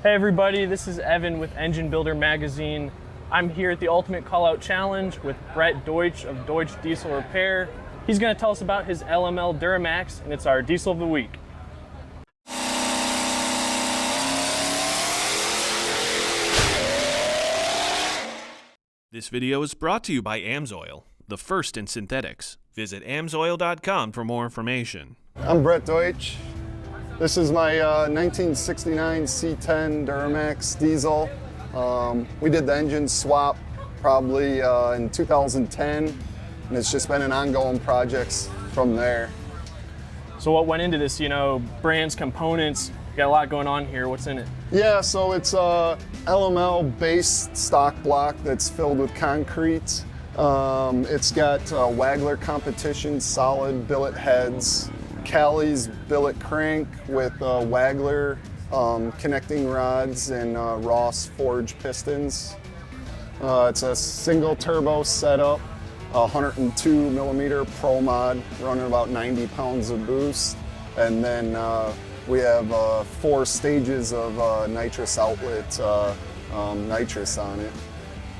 Hey everybody, this is Evan with Engine Builder Magazine. I'm here at the Ultimate Callout Challenge with Brett Deutsch of Deutsch Diesel Repair. He's going to tell us about his LML Duramax, and it's our Diesel of the Week. This video is brought to you by AMSOIL, the first in synthetics. Visit amsoil.com for more information. I'm Brett Deutsch. This is my 1969 C10 Duramax diesel. We did the engine swap probably in 2010, and it's just been an ongoing project from there. So what went into this, brands, components, you got a lot going on here. What's in it? Yeah, so it's a LML-based stock block that's filled with concrete. It's got Waggler competition solid billet heads, Callie's billet crank with Waggler connecting rods and Ross forged pistons. It's a single turbo setup, 102 millimeter Pro Mod, running about 90 pounds of boost. And then we have 4 stages of nitrous outlet nitrous on it.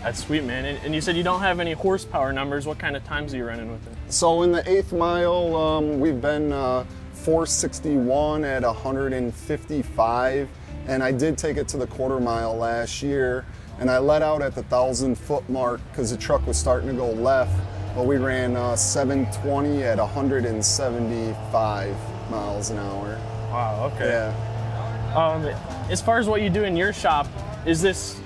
That's sweet, man. And you said you don't have any horsepower numbers. What kind of times are you running with it? So in the 8th mile, we've been 461 at 155, and I did take it to the quarter mile last year, and I let out at the 1,000-foot mark because the truck was starting to go left, but we ran 720 at 175 miles an hour. Wow, okay. Yeah. As far as what you do in your shop, is this,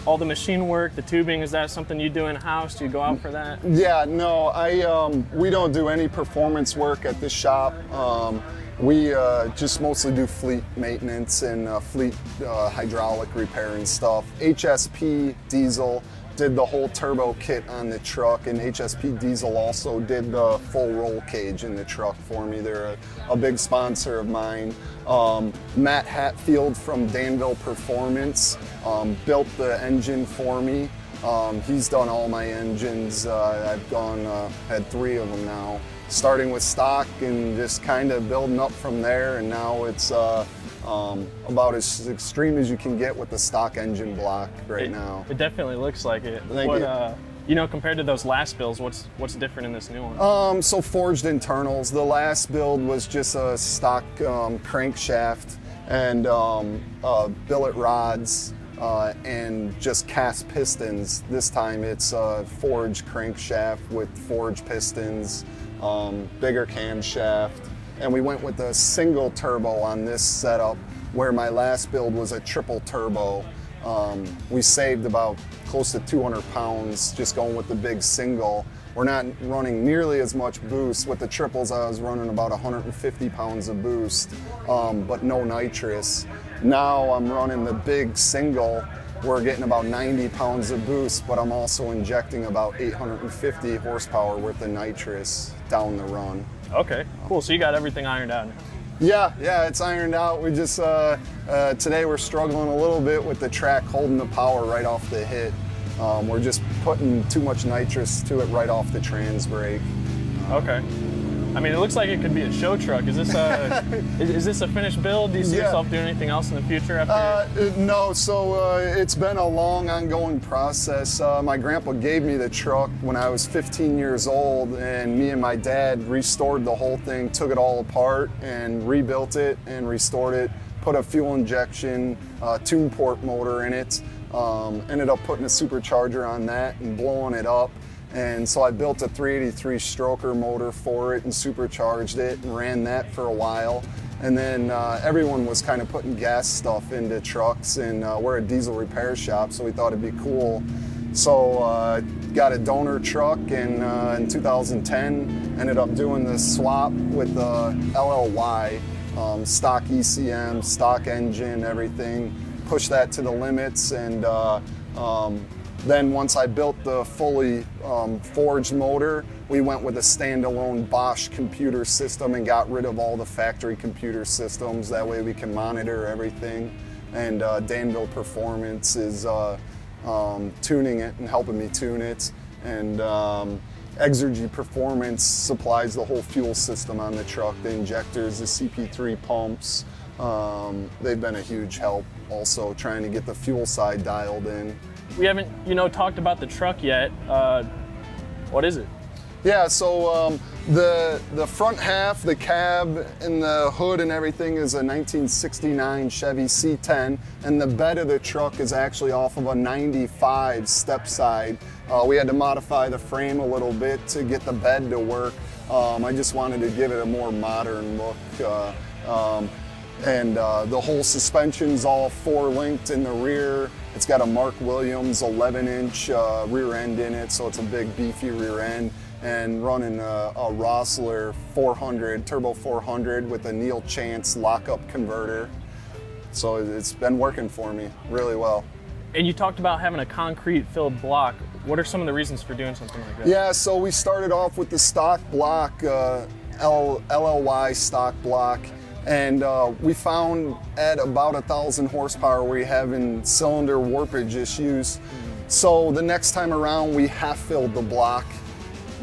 all the machine work, the tubing, is that something you do in-house? Do you go out for that? Yeah, no, we don't do any performance work at this shop. We just mostly do fleet maintenance and fleet hydraulic repair and stuff. HSP Diesel did the whole turbo kit on the truck, and HSP Diesel also did the full roll cage in the truck for me. They're a big sponsor of mine. Matt Hatfield from Danville Performance built the engine for me. He's done all my engines. I've had 3 of them now, starting with stock and just kind of building up from there, and now it's about as extreme as you can get with the stock engine block right now. It definitely looks like it. Compared to those last builds, what's different in this new one? So forged internals. The last build was just a stock crankshaft and billet rods and just cast pistons. This time it's a forged crankshaft with forged pistons, bigger camshaft. And we went with a single turbo on this setup, where my last build was a triple turbo. We saved about close to 200 pounds just going with the big single. We're not running nearly as much boost. With the triples, I was running about 150 pounds of boost, but no nitrous. Now I'm running the big single. We're getting about 90 pounds of boost, but I'm also injecting about 850 horsepower worth of nitrous down the run. Okay, cool. So you got everything ironed out now. Yeah, it's ironed out. We just, today we're struggling a little bit with the track holding the power right off the hit. We're just putting too much nitrous to it right off the trans brake. Okay. I mean, it looks like it could be a show truck. Is this a finished build? Do you see yourself doing anything else in the future after? No, so it's been a long, ongoing process. My grandpa gave me the truck when I was 15 years old, and me and my dad restored the whole thing, took it all apart and rebuilt it and restored it, put a fuel injection, tune port motor in it, ended up putting a supercharger on that and blowing it up. And so I built a 383 stroker motor for it and supercharged it and ran that for a while. And then everyone was kind of putting gas stuff into trucks, and we're a diesel repair shop, so we thought it'd be cool. So got a donor truck in 2010, ended up doing the swap with the LLY, stock ECM, stock engine, everything, pushed that to the limits, and then once I built the fully forged motor, we went with a standalone Bosch computer system and got rid of all the factory computer systems. That way we can monitor everything. And Danville Performance is tuning it and helping me tune it. And Exergy Performance supplies the whole fuel system on the truck, the injectors, the CP3 pumps. They've been a huge help also trying to get the fuel side dialed in. We haven't, talked about the truck yet. What is it? Yeah, so the front half, the cab and the hood and everything is a 1969 Chevy C10, and the bed of the truck is actually off of a 95 step side. We had to modify the frame a little bit to get the bed to work. I just wanted to give it a more modern look. The whole suspension's all 4-linked in the rear. It's got a Mark Williams 11-inch rear end in it, so it's a big beefy rear end, and running a Rossler 400, Turbo 400 with a Neil Chance lockup converter. So it's been working for me really well. And you talked about having a concrete filled block. What are some of the reasons for doing something like that? Yeah, so we started off with the stock block, LLY stock block, and we found at about 1,000 horsepower we're having cylinder warpage issues. So the next time around we half filled the block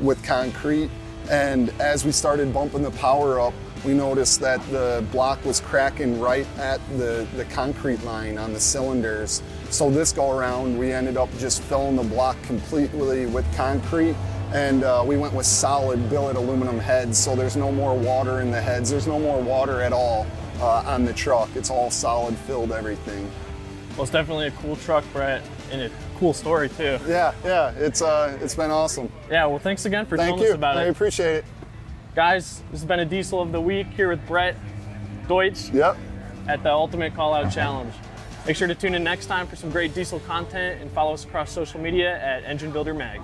with concrete, and as we started bumping the power up, we noticed that the block was cracking right at the concrete line on the cylinders. So this go around, we ended up just filling the block completely with concrete, and we went with solid billet aluminum heads, so there's no more water in the heads. There's no more water at all on the truck. It's all solid filled everything. Well, it's definitely a cool truck, Brett, and a cool story too. Yeah, it's been awesome. Yeah, well, thanks again for telling Thank you. us about it. I appreciate it. Guys, this has been a Diesel of the Week here with Brett Deutsch at the Ultimate Callout Challenge. Make sure to tune in next time for some great diesel content, and follow us across social media at Engine Builder Mag.